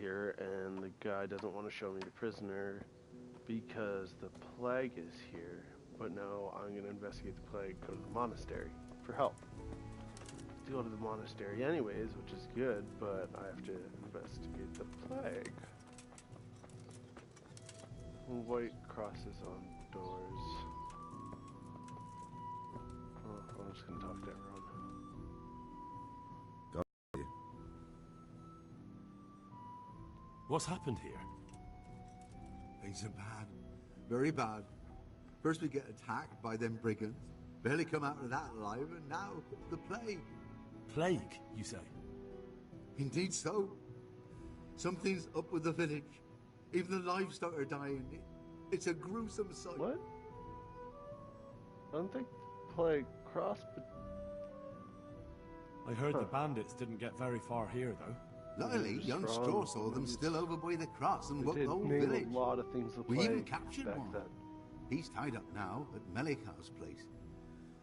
here, and the guy doesn't want to show me the prisoner because the plague is here. But now I'm going to investigate the plague, go to the monastery for help. To go to the monastery anyways, which is good, but I have to investigate the plague. White crosses on doors. Oh, I'm just going to talk to everyone. What's happened here? Things are bad. Very bad. First we get attacked by them brigands. Barely come out of that alive, and now the plague. Plague, you say? Indeed so. Something's up with the village. Even the livestock are dying. It's a gruesome sight. What? I don't think the plague crossed, but... I heard the bandits didn't get very far here, though. Luckily, young Straw saw them still over by the cross and woke the whole name village. A lot of things the We plague even captured back one. then. He's tied up now at Melikar's place.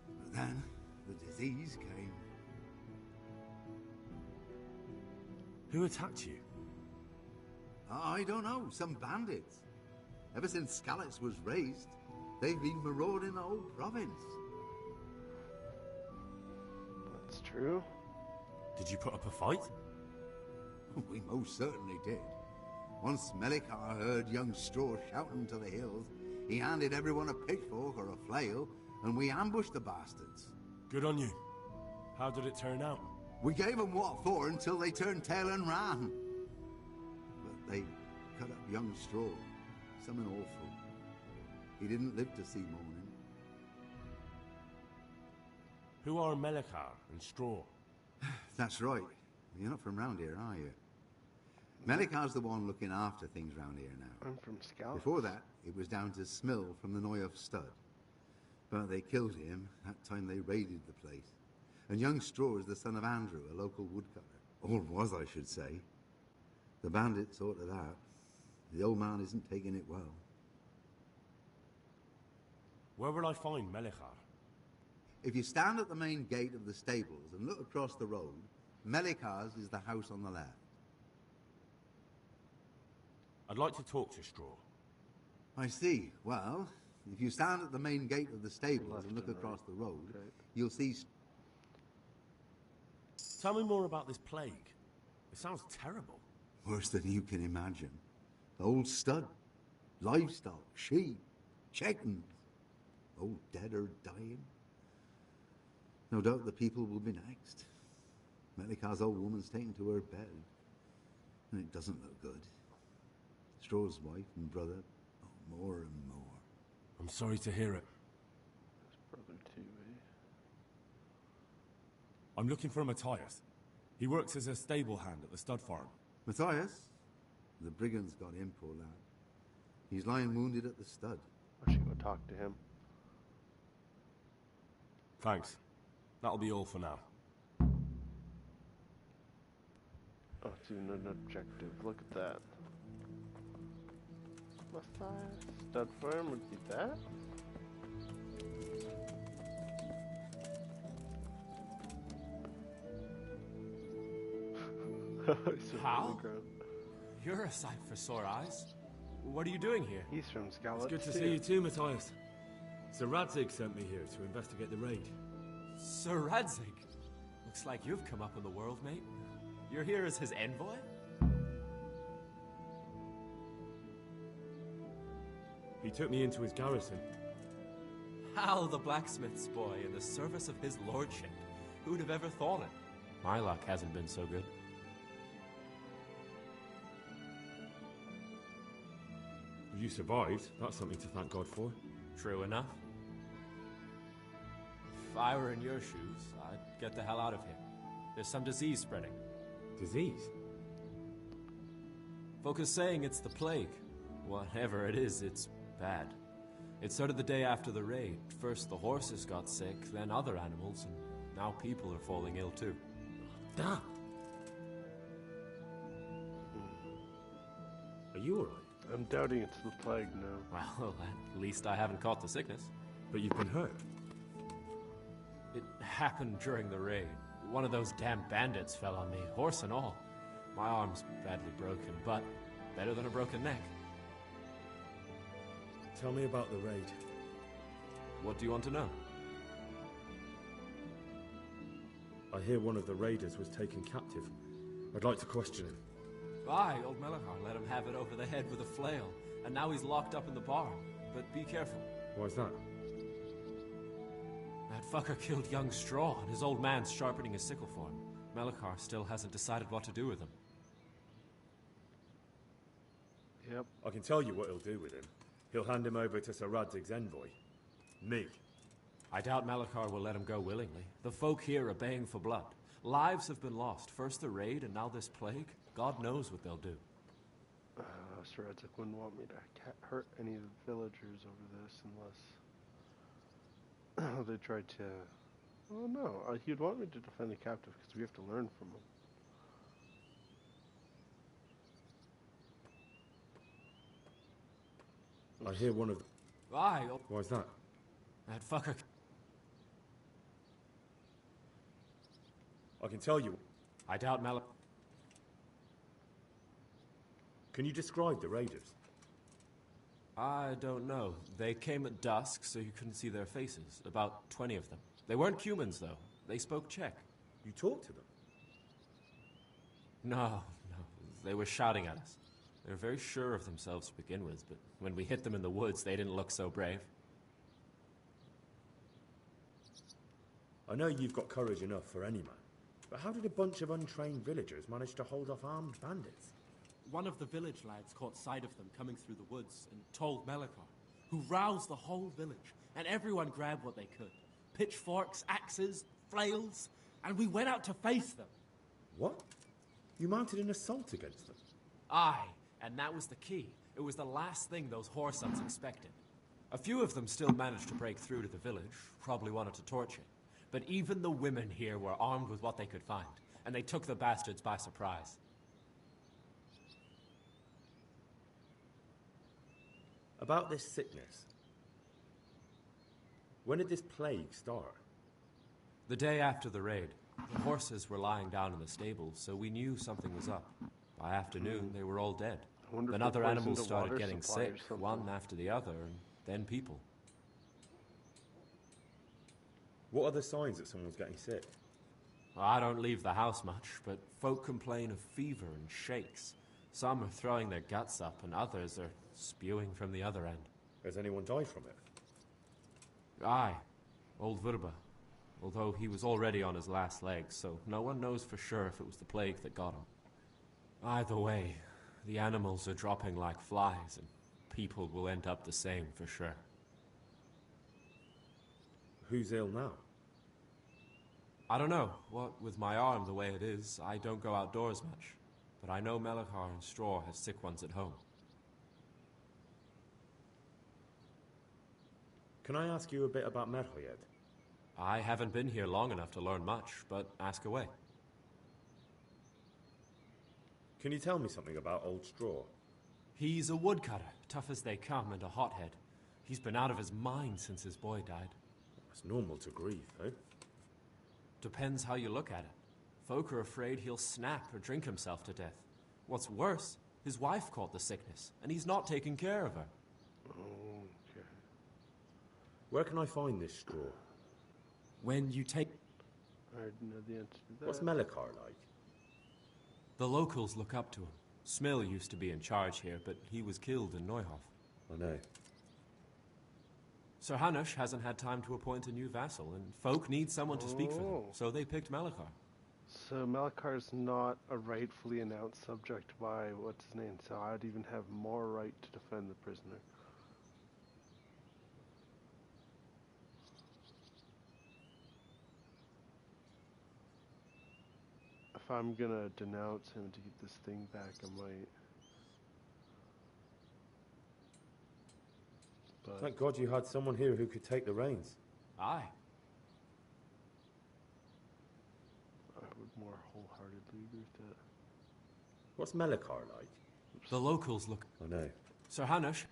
But then the disease came. Who attacked you? I don't know, some bandits. Ever since Skalitz was raised, they've been marauding the whole province. That's true. Did you put up a fight? We most certainly did. Once Melikar heard young Straw shouting to the hills, he handed everyone a pitchfork or a flail, and we ambushed the bastards. Good on you. How did it turn out? We gave them what for until they turned tail and ran. But they cut up young Straw. Something awful. He didn't live to see morning. Who are Melikar and Straw? That's right. You're not from round here, are you? Melikar's the one looking after things round here now. I'm from Scouts. Before that, it was down to Smill from the Noy of Stud. But they killed him that time they raided the place. And young Straw is the son of Andrew, a local woodcutter. Or was, I should say. The bandits saw to that. The old man isn't taking it well. Where will I find Melikar? If you stand at the main gate of the stables and look across the road, Melikar's is the house on the left. I'd like to talk to Straw. I see. Well, if you stand at the main gate of the stables and look across the road, you'll see... Tell me more about this plague. It sounds terrible. Worse than you can imagine. The old stud, livestock, sheep, chickens, all dead or dying. No doubt the people will be next. Melikar's old woman's taken to her bed, and it doesn't look good. Straw's wife and brother, more and more. I'm sorry to hear it. His brother too, eh? I'm looking for Matthias. He works as a stable hand at the stud farm. Matthias? The brigands got him, poor lad. He's lying wounded at the stud. I should go talk to him. Thanks. That'll be all for now. Oh, it's even an objective. Look at that. Matthias, stud farm would be that? Hal? You're a sight for sore eyes. What are you doing here? He's from Skalitz. It's good to see you too, Matthias. Sir Radzig sent me here to investigate the raid. Sir Radzig? Looks like you've come up in the world, mate. You're here as his envoy? He took me into his garrison. Hal, the blacksmith's boy, in the service of his lordship. Who'd have ever thought it? My luck hasn't been so good. You survived. That's something to thank God for. True enough. If I were in your shoes, I'd get the hell out of here. There's some disease spreading. Disease? Folk are saying it's the plague. Whatever it is, it's bad. It started the day after the raid. First the horses got sick, then other animals, and now people are falling ill too. Damn! Are you alright? I'm doubting it's the plague now. Well, at least I haven't caught the sickness. But you've been hurt. It happened during the raid. One of those damn bandits fell on me, horse and all. My arm's badly broken, but better than a broken neck. Tell me about the raid. What do you want to know? I hear one of the raiders was taken captive. I'd like to question him. Aye, old Melachar let him have it over the head with a flail, and now he's locked up in the barn. But be careful. Why's that? That fucker killed young Straw, and his old man's sharpening a sickle for him. Melachar still hasn't decided what to do with him. Yep. I can tell you what he'll do with him. He'll hand him over to Sir Radzig's envoy. Me. I doubt Melachar will let him go willingly. The folk here are baying for blood. Lives have been lost. First the raid, and now this plague. God knows what they'll do. Sir Edzik wouldn't want me to hurt any of the villagers over this unless they tried to... Oh no, he'd want me to defend the captive because we have to learn from him. I hear one of... Aye. Why's that? That fucker... I can tell you... I doubt Melachar... Can you describe the raiders? I don't know. They came at dusk, so you couldn't see their faces. About 20 of them. They weren't humans, though. They spoke Czech. You talked to them? No. They were shouting at us. They were very sure of themselves to begin with, but when we hit them in the woods, they didn't look so brave. I know you've got courage enough for any man, but how did a bunch of untrained villagers manage to hold off armed bandits? One of the village lads caught sight of them coming through the woods and told Melachar, who roused the whole village, and everyone grabbed what they could. Pitchforks, axes, flails, and we went out to face them. What? You mounted an assault against them? Aye, and that was the key. It was the last thing those whoresomes expected. A few of them still managed to break through to the village, probably wanted to torch it. But even the women here were armed with what they could find, and they took the bastards by surprise. About this sickness. When did this plague start? The day after the raid, the horses were lying down in the stable, so we knew something was up. By afternoon, they were all dead. Then other animals started getting sick, one after the other, and then people. What are the signs that someone's getting sick? I don't leave the house much, but folk complain of fever and shakes. Some are throwing their guts up, and others are spewing from the other end. Has anyone died from it? Aye, old Verba. Although he was already on his last legs, so no one knows for sure if it was the plague that got him. Either way, the animals are dropping like flies, and people will end up the same for sure. Who's ill now? I don't know. What with my arm the way it is, I don't go outdoors much. But I know Melachar and Straw have sick ones at home. Can I ask you a bit about Merhoyed? I haven't been here long enough to learn much, but ask away. Can you tell me something about Old Straw? He's a woodcutter, tough as they come, and a hothead. He's been out of his mind since his boy died. It's normal to grieve, eh? Depends how you look at it. Folk are afraid he'll snap or drink himself to death. What's worse, his wife caught the sickness, and he's not taking care of her. Okay. Where can I find this straw? When you take... I already know the answer to that. What's Melachar like? The locals look up to him. Smill used to be in charge here, but he was killed in Neuhof. I know. Sir Hanush hasn't had time to appoint a new vassal, and folk need someone to speak for them, so they picked Melachar. So Melachar's not a rightfully announced subject by what's his name, so I'd even have more right to defend the prisoner. If I'm gonna denounce him to get this thing back, I might. But Thank God you had someone here who could take the reins. Aye. I would more wholeheartedly agree with that. What's Melachar like? The locals look... I know. Sir Hanush?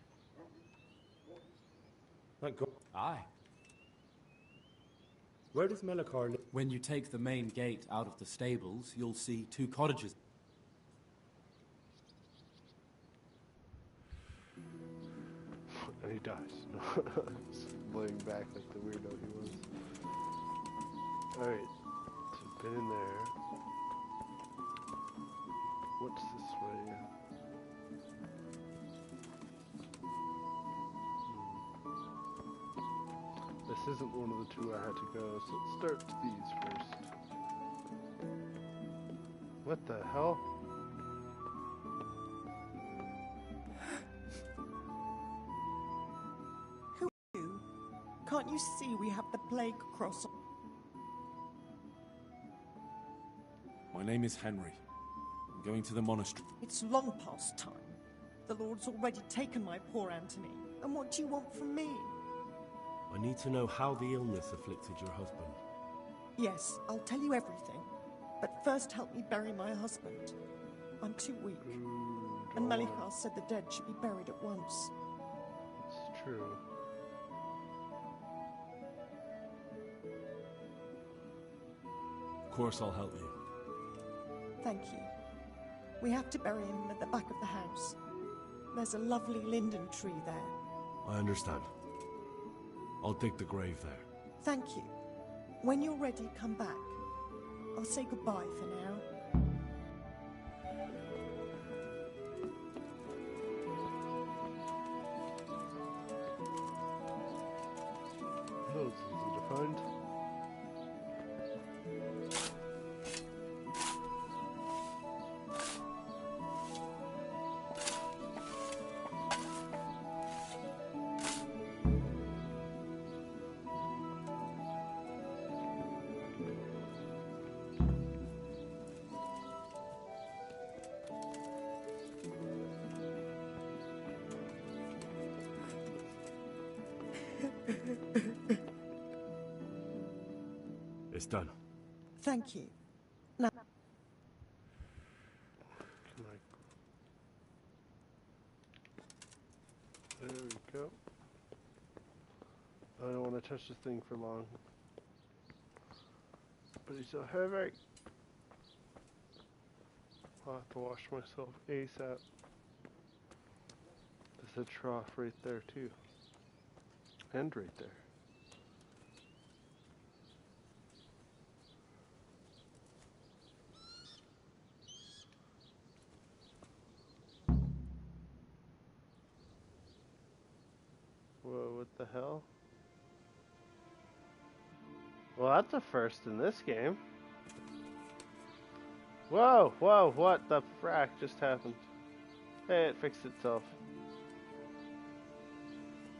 Thank God. Aye. Where does Melachar live? When you take the main gate out of the stables, you'll see 2 cottages. he dies. Just laying back like the weirdo he was. Alright, so we've been in there. What's this way? This isn't one of the two I had to go, so let's start these first. What the hell? Who are you? Can't you see we have the plague cross? My name is Henry. I'm going to the monastery. It's long past time. The Lord's already taken my poor Anthony. And what do you want from me? I need to know how the illness afflicted your husband. Yes, I'll tell you everything. But first help me bury my husband. I'm too weak. And Melichar said the dead should be buried at once. It's true. Of course I'll help you. Thank you. We have to bury him at the back of the house. There's a lovely linden tree there. I understand. I'll dig the grave there. Thank you. When you're ready, come back. I'll say goodbye for now. Oh, it's easy to find. It's done. Thank you. Now, Can I... There we go. I don't want to touch this thing for long. But he's so heavy. I'll have to wash myself ASAP. There's a trough right there too. And right there. Whoa, what the hell? Well, that's a first in this game. Whoa, whoa, what the frack just happened? Hey, it fixed itself.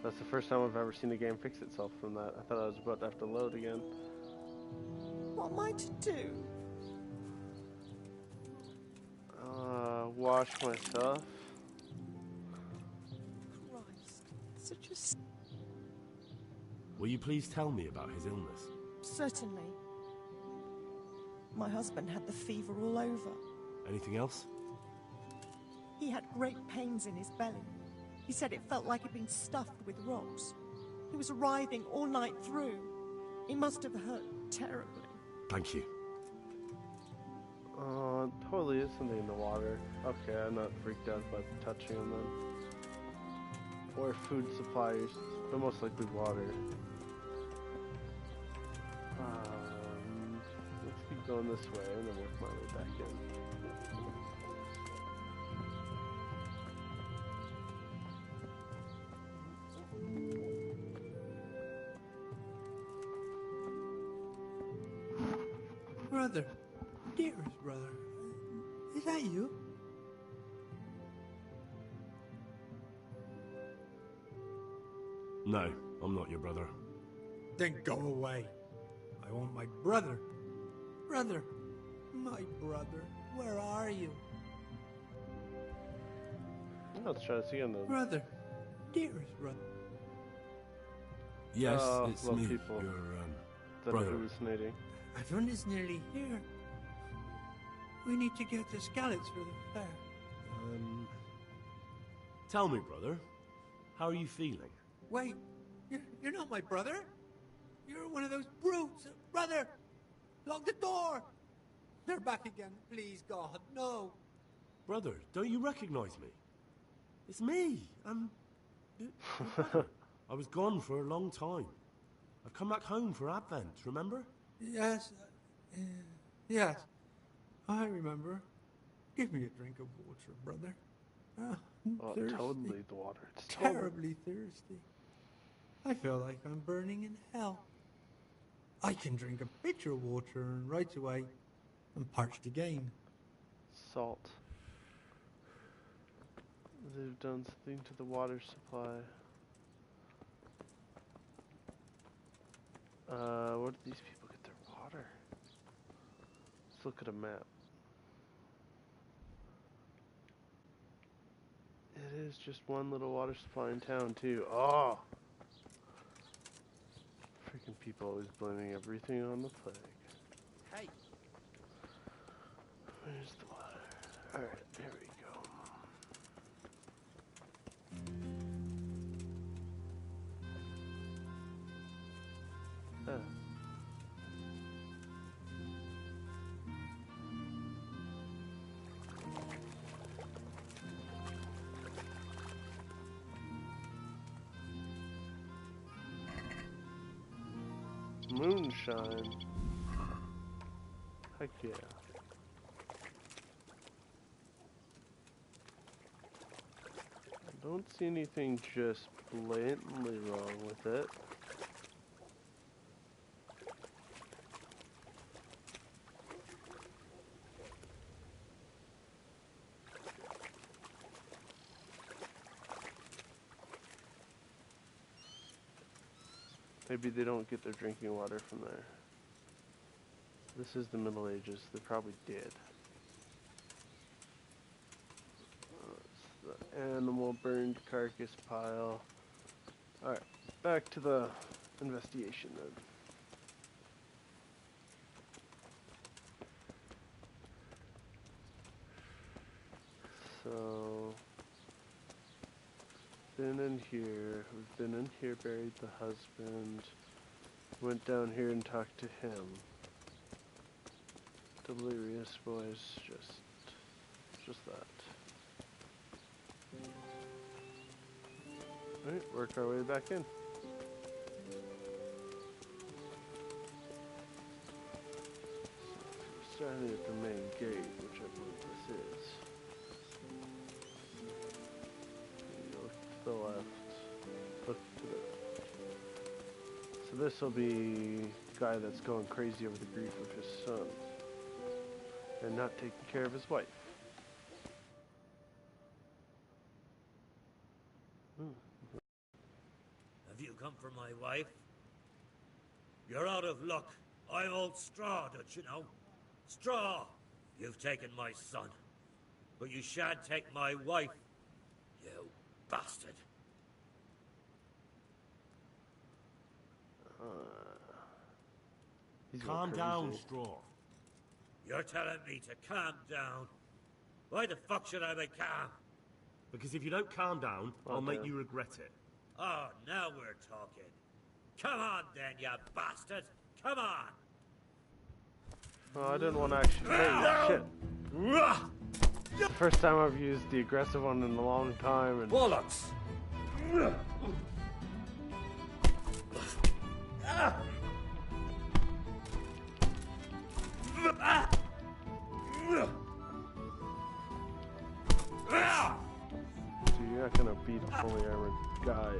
That's the first time I've ever seen a game fix itself from that. I thought I was about to have to load again. what am I to do? Wash myself. Christ, such a... Will you please tell me about his illness? Certainly. My husband had the fever all over. Anything else? He had great pains in his belly. He said it felt like he'd been stuffed with rocks. He was writhing all night through. He must have hurt terribly. Thank you. Totally is something in the water. Okay, I'm not freaked out by touching them then. Or food supplies, but most likely water. Let's keep going this way and then work my way back in. Brother, dearest brother, is that you? No, I'm not your brother. Then go away. I want my brother. Brother, my brother, where are you? Let's try this again then. Brother, dearest brother. Yes, Oh, it's well, me, people. your That brother. hallucinating. Everyone is nearly here. We need to get to Skalitz for the fair. Tell me, brother, how are you feeling? Wait, you're not my brother? You're one of those brutes. Brother, lock the door. They're back again. Please, God, no. Brother, don't you recognize me? It's me. I was gone for a long time. I come back home for Advent, remember? Yes. Yes. I remember. Give me a drink of water, brother. I'm Oh, thirsty. totally the water. It's Terribly thirsty. I feel like I'm burning in hell. I can drink a pitcher of water and right away I'm parched again. Salt. They've done something to the water supply. Where do these people get their water? Let's look at a map. It is just one little water supply in town, too. Oh! Freaking people always blaming everything on the plague. Hey, Where's the water? Alright, here we go. Ah. Moonshine. Heck yeah. I don't see anything just blatantly wrong with it. Maybe they don't get their drinking water from there. This is the Middle Ages. They probably did. It's the animal burned carcass pile. Alright, back to the investigation then. So, been in here. We've been in here, buried the husband. Went down here and talked to him. Delirious boys, just that. Alright, work our way back in. So, starting at the main gate, which I believe this is. You look to the left, look to the right. So this will be the guy that's going crazy over the grief of his son and not taking care of his wife. Have you come for my wife? You're out of luck. I'm old Straw, don't you know? Straw! You've taken my son. But you shan't take my wife. You bastard. He's going Calm down, crazy. Straw. You're telling me to calm down. Why the fuck should I be calm? Because if you don't calm down, I'll make Okay. you regret it. Oh, now we're talking. Come on then, you bastard. Come on. Oh, I didn't want to actually. Hey, shit. First time I've used the aggressive one in a long time, and Bollocks. so you're not gonna beat a fully armored guy.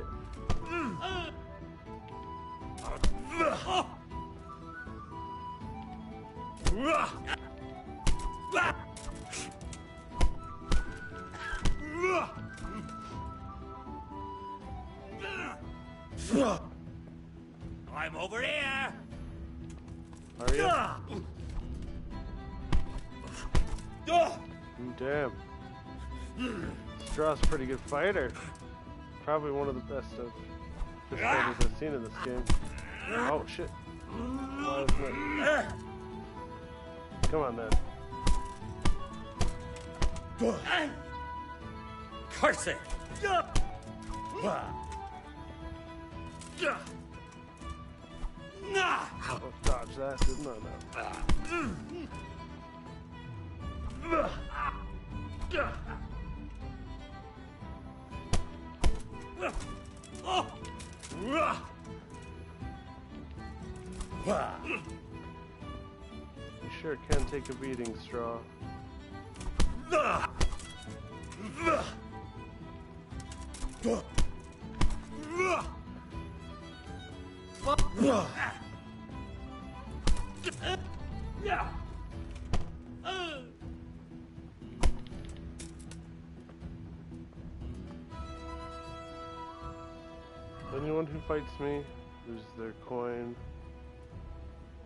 I'm over here. Are you? Damn. Straw's a pretty good fighter. Probably one of the best of fish fighters I've seen in this game. Oh shit. Why isn't it? Come on then. Curse it! Oh, dodge that, didn't I? No. You sure can take a beating, Straw. Anyone who fights me loses their coin.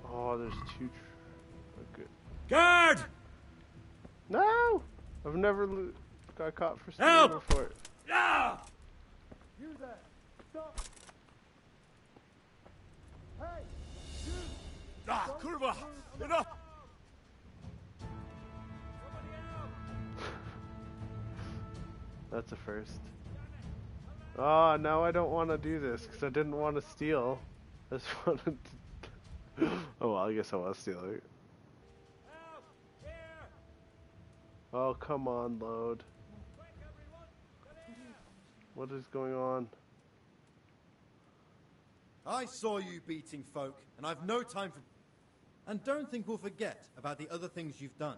Oh, there's two. Okay. Guard! No! I've never got caught for stealing Help! before. Ah! You there! Stop! Hey! Ah, Kurva! Enough! That's a first. Oh, now I don't want to do this because I didn't want to steal. I just wanted to... Oh, well, I guess I was stealing. Oh, come on, load. What is going on? I saw you beating folk, and I've no time for... And don't think we'll forget about the other things you've done.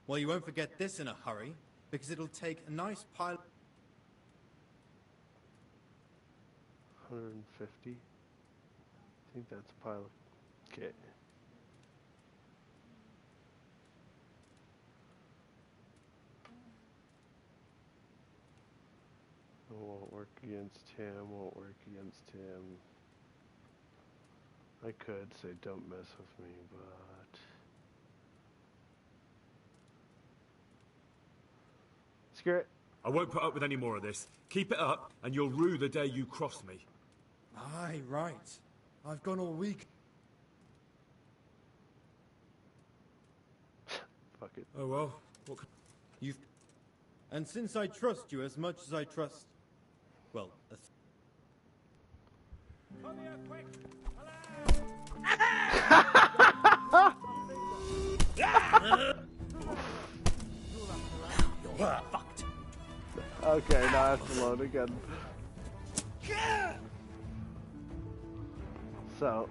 Well, you won't forget this in a hurry, because it'll take a nice pile... 150. I think that's a pile of... Okay. Won't work against him, won't work against him. I could say don't mess with me, but... Screw it. I won't put up with any more of this. Keep it up, and you'll rue the day you cross me. Aye, right. I've gone all week. Fuck it. Oh well. What You've... And since I trust you as much as I trust... Well, Come here, quick! You're fucked. Okay, now I have to load again. So.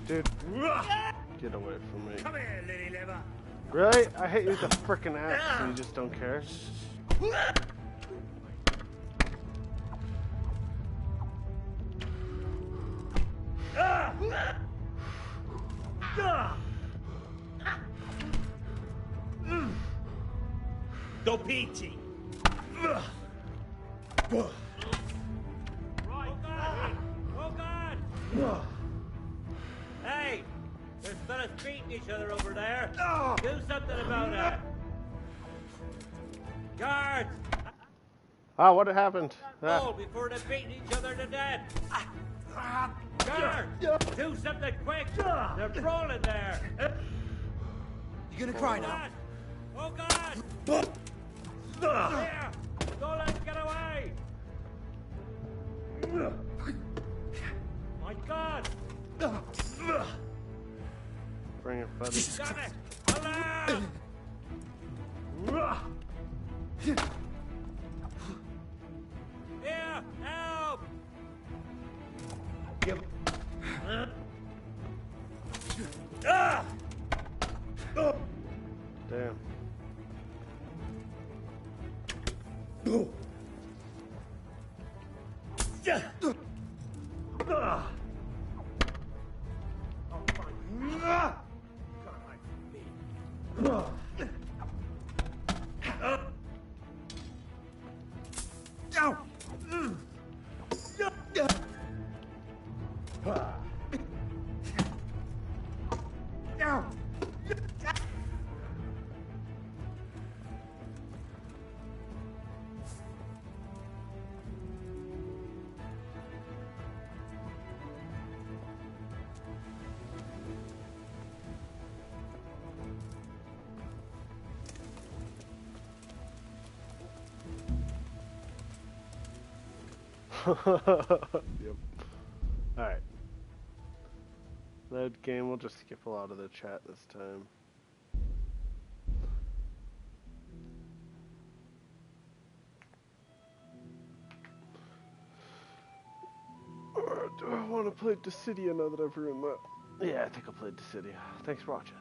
Dude, get away from me. Come here, lily liver. Really? I hit you with a frickin' axe and you just don't care? Dopiti. Right. Oh God! Hey, there's fellas beating each other over there. Do something about it. Guards! Ah, what happened? Hold before they're beating each other to death. Guards! Do something quick! They're brawling there. You gonna cry now? Oh God! Here! Don't let them get away! My God! Bring it, buddy. Damn it! Alarm! Here! Help! Damn. Yep. Alright. Load game, we'll just skip a lot of the chat this time. Or do I want to play Dissidia now that I've ruined that? Yeah, I think I'll play Dissidia. Thanks for watching.